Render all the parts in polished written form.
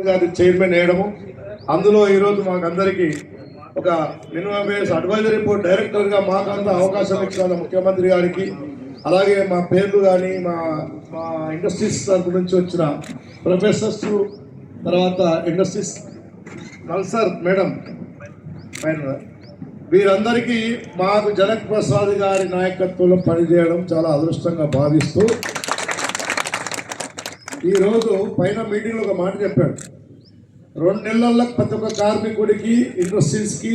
గారి చైర్మన్ వేయడము, అందులో ఈరోజు మాకందరికీ ఒక మినిమం వేస్ అడ్వైజరీ బోర్డ్ డైరెక్టర్గా మాకంతా అవకాశం ఇచ్చిన ముఖ్యమంత్రి గారికి, అలాగే మా పేర్లు కానీ మా మా ఇండస్ట్రీస్ తరపు నుంచి వచ్చిన ప్రొఫెసర్స్, తర్వాత ఇండస్ట్రీస్ నల్సర్ మేడం వీరందరికీ మాకు జనక్ ప్రసాద్ గారి నాయకత్వంలో పనిచేయడం చాలా అదృష్టంగా భావిస్తూ, ఈరోజు పైన మీటింగ్లో ఒక మాట చెప్పాడు. 2 నెలల్లో ప్రతి ఒక్క కార్మికుడికి, ఇండస్ట్రీస్కి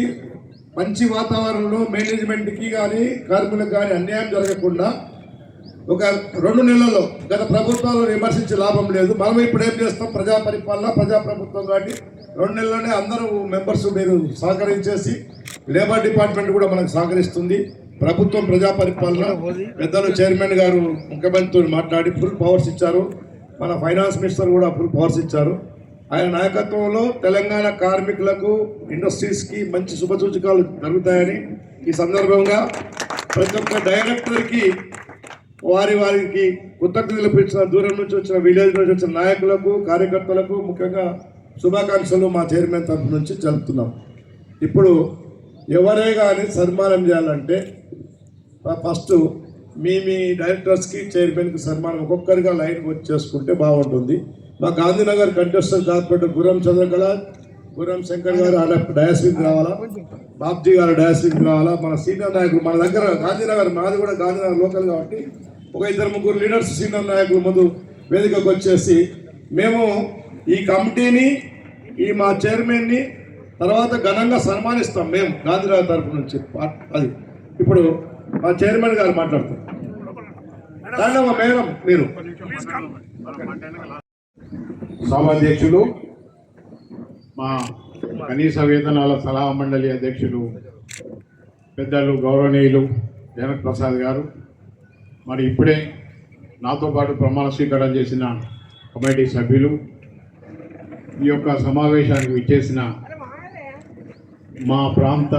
మంచి వాతావరణంలో మేనేజ్మెంట్కి కానీ కార్మికులకు కానీ అన్యాయం జరగకుండా ఒక 2 నెలల్లో గత ప్రభుత్వాలను విమర్శించే లాభం లేదు. మనం ఇప్పుడు ఏం చేస్తాం, ప్రజా పరిపాలన ప్రజాప్రభుత్వం కాబట్టి 2 నెలల్లోనే అందరూ మెంబర్స్ మీరు సహకరించేసి, లేబర్ డిపార్ట్మెంట్ కూడా మనకు సహకరిస్తుంది. ప్రభుత్వం ప్రజా పరిపాలన పెద్దలు చైర్మన్ గారు ముఖ్యమంత్రితో మాట్లాడి ఫుల్ పవర్స్ ఇచ్చారు. మన ఫైనాన్స్ మినిస్టర్ కూడా ఫుల్ పవర్స్ ఇచ్చారు. ఆయన నాయకత్వంలో తెలంగాణ కార్మికులకు, ఇండస్ట్రీస్కి మంచి శుభసూచకాలు జరుగుతాయని ఈ సందర్భంగా ప్రతి ఒక్క డైరెక్టర్కి వారికి కృతజ్ఞతలు పిలిచిన దూరం నుంచి వచ్చిన, విలేజ్ నుంచి వచ్చిన నాయకులకు, కార్యకర్తలకు ముఖ్యంగా శుభాకాంక్షలు మా చైర్మన్ తరఫు నుంచి జరుపుతున్నాం. ఇప్పుడు ఎవరే కానీ సన్మానం చేయాలంటే ఫస్ట్ మీ డైరెక్టర్స్కి, చైర్మన్కి సన్మానం ఒక్కొక్కరిగా లైన్ వచ్చి చేసుకుంటే బాగుంటుంది. మా గాంధీనగర్ కంటెస్టర్ కార్పొరేటర్ గుర్రం చంద్రకళ, గుర్రం శంకర్ గారు డయాస్విక్ రావాలా, బాబ్జీ గారు డయాస్విక్ రావాలా. మన సీనియర్ నాయకులు మన దగ్గర గాంధీనగర్, మాది కూడా గాంధీనగర్ లోకల్ కాబట్టి ఒక 2-3 లీడర్స్ సీనియర్ నాయకులు ముందు వేదికకు వచ్చేసి మేము ఈ కమిటీని, ఈ మా చైర్మన్ని తర్వాత ఘనంగా సన్మానిస్తాం మేము గాంధీనగర్ తరఫు నుంచి. అది ఇప్పుడు మా చైర్మన్ గారు మాట్లాడతారు. మేడం మీరు సభాధ్యక్షులు, మా కనీస వేతనాల సలహా మండలి అధ్యక్షులు పెద్దలు గౌరవనీయులు జనక్ ప్రసాద్ గారు, మరి ఇప్పుడే నాతో పాటు ప్రమాణ స్వీకారం చేసిన కమిటీ సభ్యులు, ఈ యొక్క సమావేశానికి విచ్చేసిన మా ప్రాంత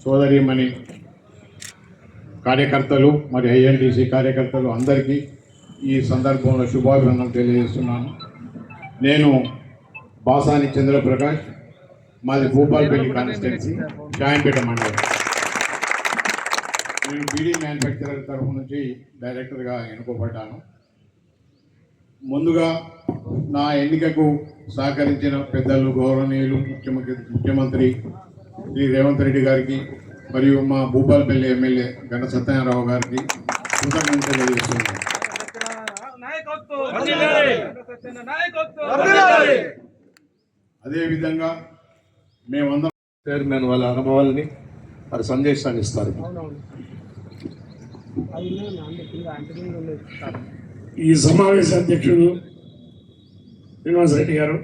సోదరీమణి కార్యకర్తలు, మరి ఐఎన్టీసీ కార్యకర్తలు అందరికీ ఈ సందర్భంలో శుభాభినందనలు తెలియజేస్తున్నాను. నేను బాసాని చంద్రప్రకాష్, మాది భూపాల్పల్లి కాన్స్టిట్యున్సీ, జాయింపేట మండలం. నేను బీడీ మ్యానుఫ్యాక్చరర్ తరఫు నుంచి డైరెక్టర్గా ఎన్నుకోబడ్డాను. ముందుగా నా ఎన్నికకు సహకరించిన పెద్దలు గౌరవనీయులు ముఖ్యమంత్రి శ్రీ రేవంత్ రెడ్డి గారికి, మరియు మా భూపాల్పల్లి ఎమ్మెల్యే గంట సత్యనారాయణ గారికి కృతజ్ఞతలు తెలియజేస్తున్నాను. అదేవిధంగా మేమందరం చైర్మన్ వాళ్ళ అనుభవాలని వారి సందేశాన్ని ఇస్తారు. ఈ సమావేశ అధ్యక్షుడు శ్రీనివాస్ రెడ్డి గారు,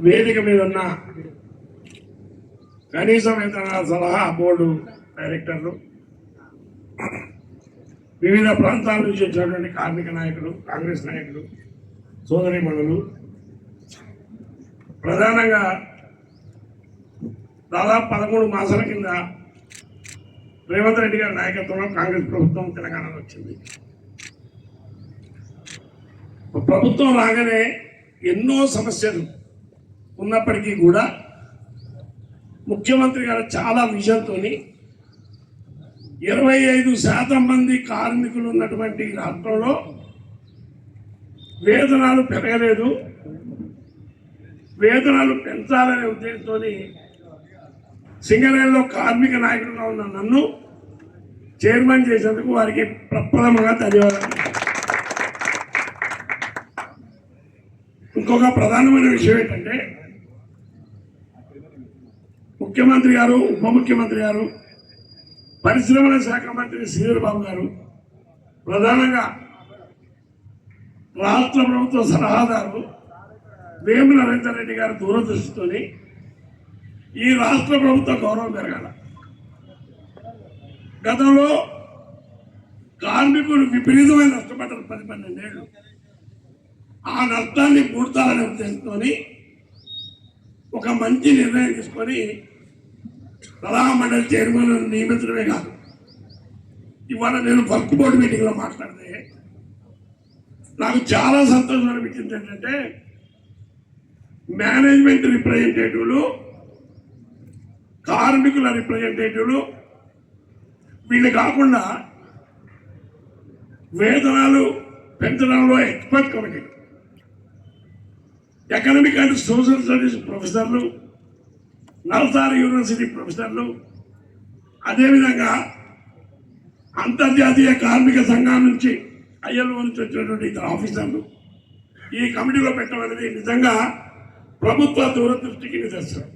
వేదిక మీద ఉన్న కనీస వేతనాల సలహా బోర్డు డైరెక్టర్లు, వివిధ ప్రాంతాల నుంచి వచ్చినటువంటి కార్మిక నాయకులు, కాంగ్రెస్ నాయకులు, సోదరీమణులు, ప్రధానంగా దాదాపు 13 మాసాల కింద రేవంత్ రెడ్డి గారి నాయకత్వంలో కాంగ్రెస్ ప్రభుత్వం తెలంగాణలో వచ్చింది. ప్రభుత్వం రాగానే ఎన్నో సమస్యలు ఉన్నప్పటికీ కూడా ముఖ్యమంత్రి గారు చాలా విజన్తో 25% మంది కార్మికులు ఉన్నటువంటి రాష్ట్రంలో వేతనాలు పెరగలేదు, వేతనాలు పెంచాలనే ఉద్దేశంతో సింగరేణిలో కార్మిక నాయకుడిగా ఉన్న నన్ను చైర్మన్ చేసేందుకు వారికి ప్రప్రథమంగా ధన్యవాదాలు. ఇంకొక ప్రధానమైన విషయం ఏంటంటే, ముఖ్యమంత్రి గారు, ఉప ముఖ్యమంత్రి గారు, పరిశ్రమల శాఖ మంత్రి శ్రీధర్ బాబు గారు, ప్రధానంగా రాష్ట్ర ప్రభుత్వ సలహాదారు వేముల నరేందర్ రెడ్డి గారు దూరదృష్టితో ఈ రాష్ట్ర ప్రభుత్వ గౌరవం పెరగాల. గతంలో కార్మికులు విపరీతమైన నష్టపడ్డారు 10-12 ఏళ్ళు. ఆ నష్టాన్ని పూడ్చాలనే ఉద్దేశంతో ఒక మంచి నిర్ణయం తీసుకొని సలహా మండలి చైర్మన్ నియమించడమే కాదు, ఇవాళ నేను వర్క్ బోర్డు మీటింగ్లో మాట్లాడితే నాకు చాలా సంతోషం అనిపించింది ఏంటంటే మేనేజ్మెంట్ రిప్రజెంటేటివ్లు, కార్మికుల రిప్రజెంటేటివ్లు, వీళ్ళు కాకుండా వేతనాలు పెంచడంలో expert committee, economic and social studies ప్రొఫెసర్లు, నల్సార్ యూనివర్సిటీ ప్రొఫెసర్లు, అదేవిధంగా అంతర్జాతీయ కార్మిక సంఘం నుంచి ILO నుంచి వచ్చినటువంటి ఇద్దరు ఆఫీసర్లు ఈ కమిటీలో పెట్టడం అనేది నిజంగా ప్రభుత్వ దూరదృష్టికి నిదర్శనం.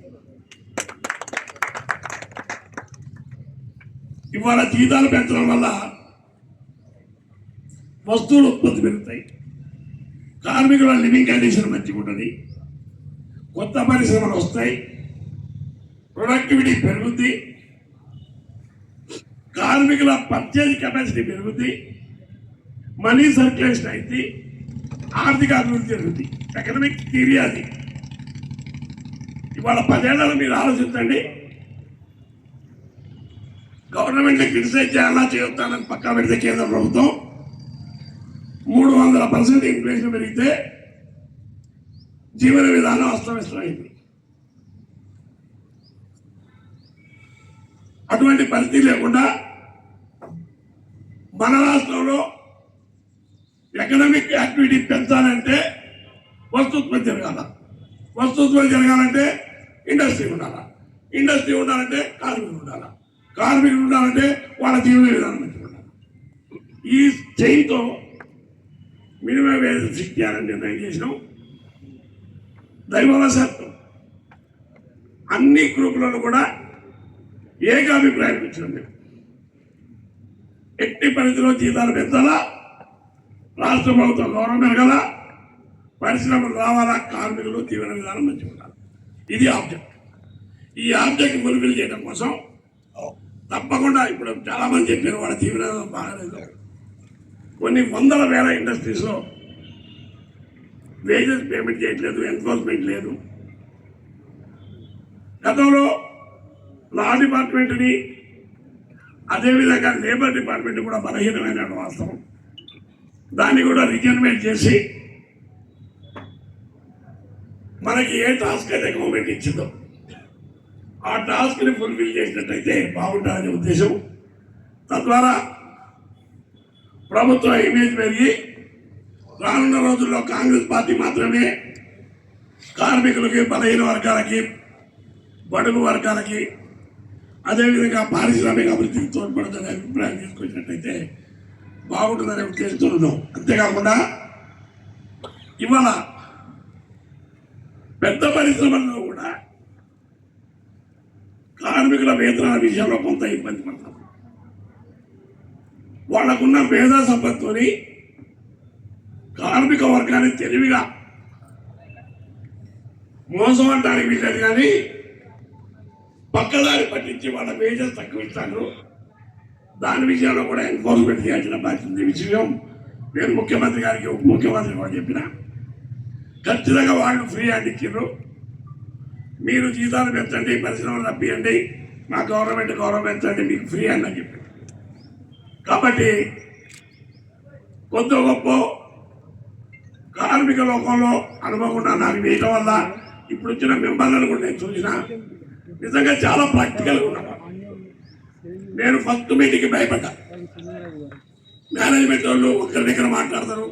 ఇవాళ జీతాలు పెంచడం వల్ల వస్తువులు ఉత్పత్తి పెరుగుతాయి, కార్మికుల లివింగ్ కండిషన్ మంచిగా ఉంటుంది, కొత్త పరిశ్రమలు వస్తాయి, ప్రొడక్టివిటీ పెరుగుద్ది, కార్మికుల పర్చేజ్ కెపాసిటీ పెరుగుద్ది, మనీ సర్క్యులేషన్ అయింది, ఆర్థిక అభివృద్ధి జరుగుతుంది. ఎకనామిక్ థియరీ అది. ఇవాళ 10 ఏళ్లలో మీరు ఆలోచించండి, గవర్నమెంట్ క్రిటిసైజ్ చేయాలా చేయొద్దానని పక్కా పెడితే కేంద్ర ప్రభుత్వం 300% ఇన్ఫ్లేషన్ పెరిగితే జీవన విధానం అస్తవ్యస్తమైంది. అటువంటి పరిస్థితి లేకుండా మన రాష్ట్రంలో ఎకనామిక్ యాక్టివిటీ పెంచాలంటే వస్తుత్పత్తి జరగాల, వస్తుత్పత్తి జరగాలంటే ఇండస్ట్రీ ఉండాలా, ఇండస్ట్రీ ఉండాలంటే కార్మికులు ఉండాలా, కార్మికులు ఉండాలంటే వాళ్ళ జీవన విధానం మంచిగా ఉండాలి. ఈ చైన్తో మినిమం వేజ్ ఫిక్స్ చేయాలని నిర్ణయం చేసినాం. దైవవశాత్తు అన్ని గ్రూపులను కూడా ఏకాభిప్రాయం ఇచ్చినాం. మేము ఎట్టి పరిధిలో జీతాలు పెంచాలా, రాష్ట్ర ప్రభుత్వం గౌరవం పెరగాల, పరిశ్రమలు రావాలా, కార్మికులు జీవన విధానం మంచిగా ఉండాలి. ఇది ఆబ్జెక్ట్. ఈ ఆబ్జెక్ట్ ఫుల్ఫిల్ చేయడం కోసం తప్పకుండా ఇప్పుడు చాలా మంది చెప్పారు వాళ్ళ జీవన విధానం బాగాలేదు. కొన్ని వందల వేల ఇండస్ట్రీస్లో వేజెస్ పేమెంట్ చేయట్లేదు, ఎన్ఫోర్స్మెంట్ లేదు. గతంలో లా డిపార్ట్మెంట్ని అదేవిధంగా లేబర్ డిపార్ట్మెంట్ కూడా బలహీనమైన వాస్తవం. దాన్ని కూడా రిజర్వేట్ చేసి మనకి ఏ టాస్క్ అయితే గవర్నమెంట్ ఇచ్చిందో ఆ టాస్క్ని ఫుల్ఫిల్ చేసినట్టయితే బాగుంటుందనే ఉద్దేశం. తద్వారా ప్రభుత్వ ఇమేజ్ పెరిగి రానున్న రోజుల్లో కాంగ్రెస్ పార్టీ మాత్రమే కార్మికులకి, బలహీన వర్గాలకి, బడుగు వర్గాలకి, అదేవిధంగా పారిశ్రామిక అభివృద్ధికి తోడ్పడుతుందనే అభిప్రాయం తీసుకొచ్చినట్టయితే బాగుంటుందనే ఉద్దేశంతో ఉన్నాం. అంతేకాకుండా ఇవాళ పెద్ద పరిశ్రమల్లో కూడా కార్మికుల వేతనాల విషయంలో కొంత ఇబ్బంది పడతాం. వాళ్లకున్న మేధా సంపత్తిని కార్మిక వర్గాన్ని తెలివిగా మోసం అంటానికి వీలేదు, కానీ పక్కదారి పట్టించి వాళ్ళ వేజెస్ తక్కువ ఇస్తాను. దాని విషయంలో కూడా ఎన్ఫోర్స్మెంట్ చేయాల్సిన బాధ్యత. విషయం నేను ముఖ్యమంత్రి గారికి, ఉప ముఖ్యమంత్రి కూడా చెప్పిన, ఖచ్చితంగా వాళ్ళు ఫ్రీ హ్యాండ్ ఇచ్చారు. మీరు జీతాలు పెంచండి, పరిశ్రమలు రప్పియండి, మా గవర్నమెంట్ పెంచండి, మీకు ఫ్రీ హ్యాండ్ అని చెప్పి. కాబట్టి కొద్ది గొప్ప కార్మిక లోకంలో అనుభవం ఉన్న నాకు వేయటం వల్ల ఇప్పుడు వచ్చిన మెంబర్లను కూడా నేను చూసిన నిజంగా చాలా ప్రాక్టికల్గా ఉన్నా. నేను ఫస్ట్ మీటింగ్కి భయపడ్డా. మేనేజ్మెంట్ వాళ్ళు ఒకరి దగ్గర మాట్లాడతారు,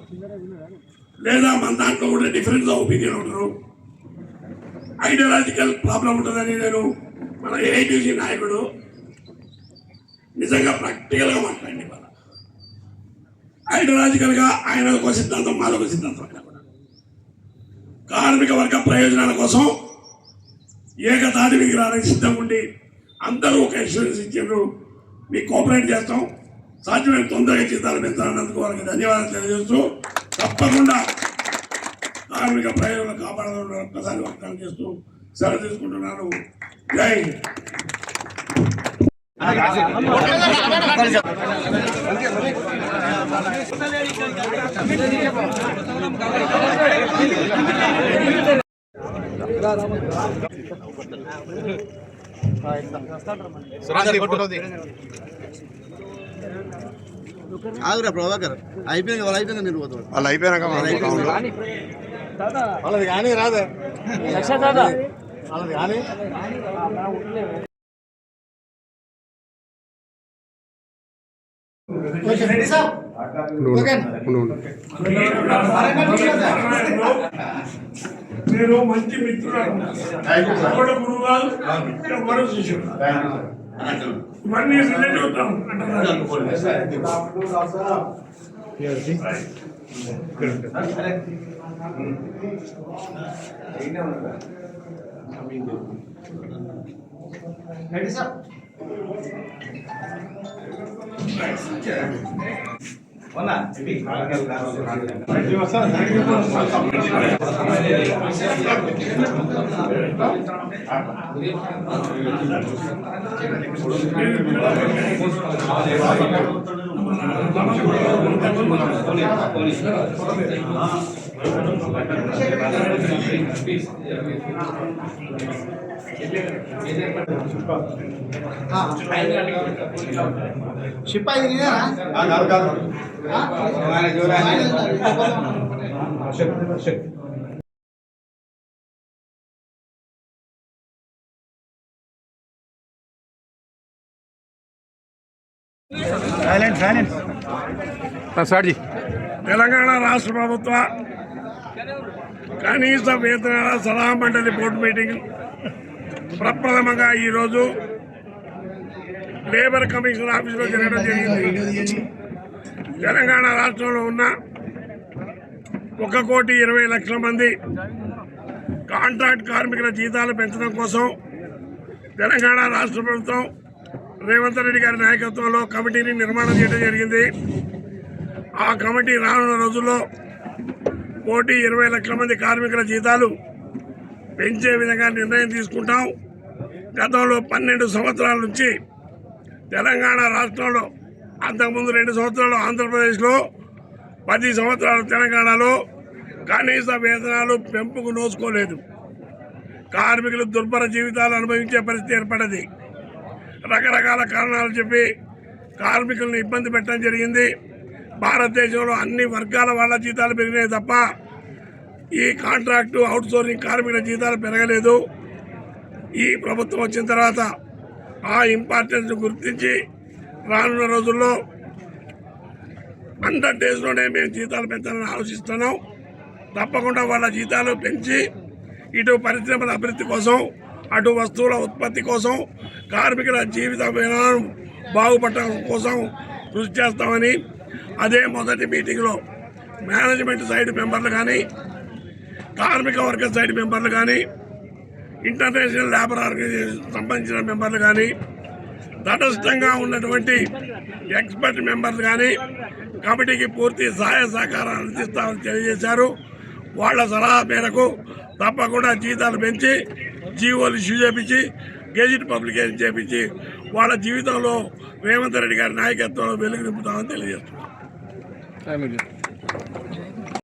లేదా మన దాంట్లో కూడా డిఫరెన్స్ ఆఫ్ ఒపీనియన్ ఉంటారు, ఐడియాలజికల్ ప్రాబ్లం ఉంటుందని నేను మన ఏఐటీసీ నాయకుడు నిజంగా ప్రాక్టికల్గా మాట్లాడండి. వాళ్ళ ఐడియాలజికల్గా ఆయన ఒక సిద్ధాంతం, మాదొక సిద్ధాంతం. కార్మిక వర్గ ప్రయోజనాల కోసం ఏకతాటి విగ్రహానికి సిద్ధంగా ఉండి అందరూ ఒక ఇన్సూరెన్స్ ఇచ్చారు. మీకు కోఆపరేట్ చేస్తాం, సాధ్యమైన తొందరగా జీతాలు పెంచాలన్నందుకు వారికి ధన్యవాదాలు తెలియజేస్తూ తప్పకుండా కార్మిక ప్రయోజనాలు కాపాడాలని ఒక్కసారి వాగ్దానం చేస్తూ సెలవు తీసుకుంటున్నాను. జై హింద్. ఆగురా ప్రభాకర్ అయిపోయింది వాళ్ళు అయిపోయింది మీరు పోతాడు వాళ్ళు అయిపోయినాక వాళ్ళది కానీ రాదే వాళ్ళది కానీ మీరు మంచి మిత్రుడు గురువు కాదు మరో శిష్యుడు ఇవన్నీ రిలేట్ అవుతాం షిప్ అయింది తెలంగాణ రాష్ట్ర ప్రభుత్వ కనీస వేతనాల సలహా మండలి బోర్డు మీటింగ్ ప్రప్రథమంగా ఈరోజు లేబర్ కమిషన్ ఆఫీసులో జరగడం జరిగింది. తెలంగాణ రాష్ట్రంలో ఉన్న 1,20,00,000 మంది కాంట్రాక్ట్ కార్మికుల జీతాలు పెంచడం కోసం తెలంగాణ రాష్ట్ర ప్రభుత్వం రేవంత్ రెడ్డి గారి నాయకత్వంలో కమిటీని నిర్మాణం చేయడం జరిగింది. ఆ కమిటీ రానున్న రోజుల్లో 1,20,00,000 మంది కార్మికుల జీతాలు పెంచే విధంగా నిర్ణయం తీసుకుంటాం. గతంలో 12 సంవత్సరాల నుంచి తెలంగాణ రాష్ట్రంలో, అంతకుముందు 2 సంవత్సరాలు ఆంధ్రప్రదేశ్లో, 10 సంవత్సరాలు తెలంగాణలో కనీస వేతనాలు పెంపుకు నోచుకోలేదు. కార్మికులు దుర్భర జీవితాలు అనుభవించే పరిస్థితి ఏర్పడింది. రకరకాల కారణాలు చెప్పి కార్మికులను ఇబ్బంది పెట్టడం జరిగింది. భారతదేశంలో అన్ని వర్గాల వాళ్ళ జీతాలు పెరిగినాయి తప్ప ఈ కాంట్రాక్టు అవుట్సోర్సింగ్ కార్మికుల జీతాలు పెరగలేదు. ఈ ప్రభుత్వం వచ్చిన తర్వాత ఆ ఇంపార్టెన్స్ గుర్తించి రానున్న రోజుల్లో 100 డేస్లోనే మేము జీతాలు పెంచాలని ఆలోచిస్తున్నాం. తప్పకుండా వాళ్ళ జీతాలు పెంచి ఇటు పరిశ్రమల అభివృద్ధి కోసం, అటు వస్తువుల ఉత్పత్తి కోసం, కార్మికుల జీవిత విధానం బాగుపడటం కోసం కృషి చేస్తామని, అదే మొదటి మీటింగ్లో మేనేజ్మెంట్ సైడ్ మెంబర్లు కానీ, కార్మిక వర్గ సైడ్ మెంబర్లు కానీ, ఇంటర్నేషనల్ లేబర్ ఆర్గనైజేషన్ సంబంధించిన మెంబర్లు కానీ, తటస్థంగా ఉన్నటువంటి ఎక్స్పర్ట్ మెంబర్లు కానీ కమిటీకి పూర్తి సహాయ సహకారాలు అందిస్తామని తెలియజేశారు. వాళ్ళ సలహా మేరకు తప్పకుండా జీతాలు పెంచి జీవోలు ఇష్యూ చేపించి గెజిట్ పబ్లికేషన్ చేపించి వాళ్ళ జీవితంలో రేవంత్ రెడ్డి గారి నాయకత్వంలో వెలుగు నింపుతామని తెలియజేస్తున్నాం.